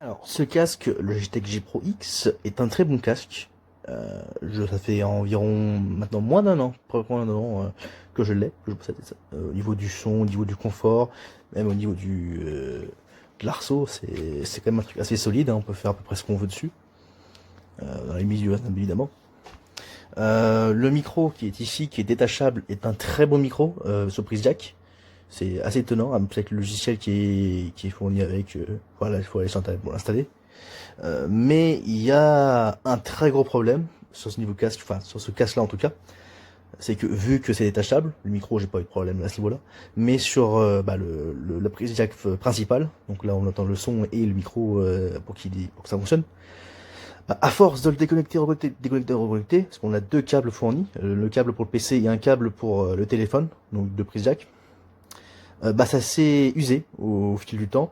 Alors, ce casque, le Logitech G Pro X, est un très bon casque. Ça fait environ maintenant moins d'un an, près d'un an, que je l'ai, que je possède ça. Au niveau du son, au niveau du confort, même au niveau de l'arceau, c'est quand même un truc assez solide, hein, on peut faire à peu près ce qu'on veut dessus, dans les limites du raisonnable évidemment. Le micro qui est ici, qui est détachable, est un très bon micro, sur prise jack. C'est assez étonnant, avec le logiciel qui est fourni avec, voilà, il faut aller sur internet pour l'installer. Mais il y a un très gros problème sur ce niveau casque, enfin sur ce casque là en tout cas, c'est que vu que c'est détachable, le micro j'ai pas eu de problème à ce niveau là, mais sur la prise jack principale, donc là on entend le son et le micro pour que ça fonctionne, à force de le déconnecter, déconnecter, reconnecter, parce qu'on a deux câbles fournis, le câble pour le PC et un câble pour le téléphone, donc deux prises jack, ça s'est usé au fil du temps.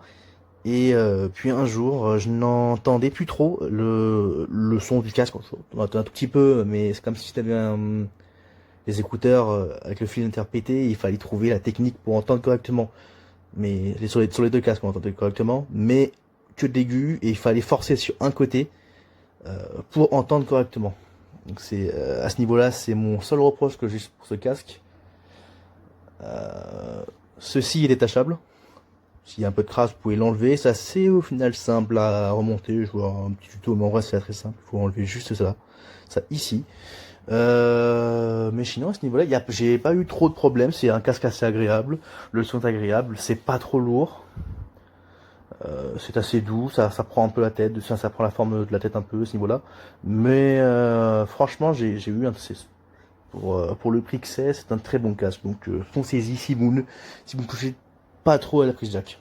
Et puis un jour, je n'entendais plus trop le son du casque. On entend un tout petit peu, mais c'est comme si tu avais des écouteurs avec le fil interpété. Il fallait trouver la technique pour entendre correctement. Mais sur les deux casques, on entendait correctement, mais que d'aigus, et il fallait forcer sur un côté pour entendre correctement. Donc c'est à ce niveau-là, c'est mon seul reproche que j'ai pour ce casque. Ceci est détachable. S'il y a un peu de crasse, vous pouvez l'enlever. C'est assez au final simple à remonter. Je vois un petit tuto, mais en vrai c'est très simple. Il faut enlever juste ça. Ça ici. Mais sinon à ce niveau-là, j'ai pas eu trop de problèmes. C'est un casque assez agréable. Le son est agréable. C'est pas trop lourd. C'est assez doux. Ça prend un peu la tête. Ça prend la forme de la tête un peu à ce niveau-là. Mais franchement, j'ai eu pour le prix que c'est un très bon casque. Donc foncez-y si vous ne touchez pas trop à la prise jack.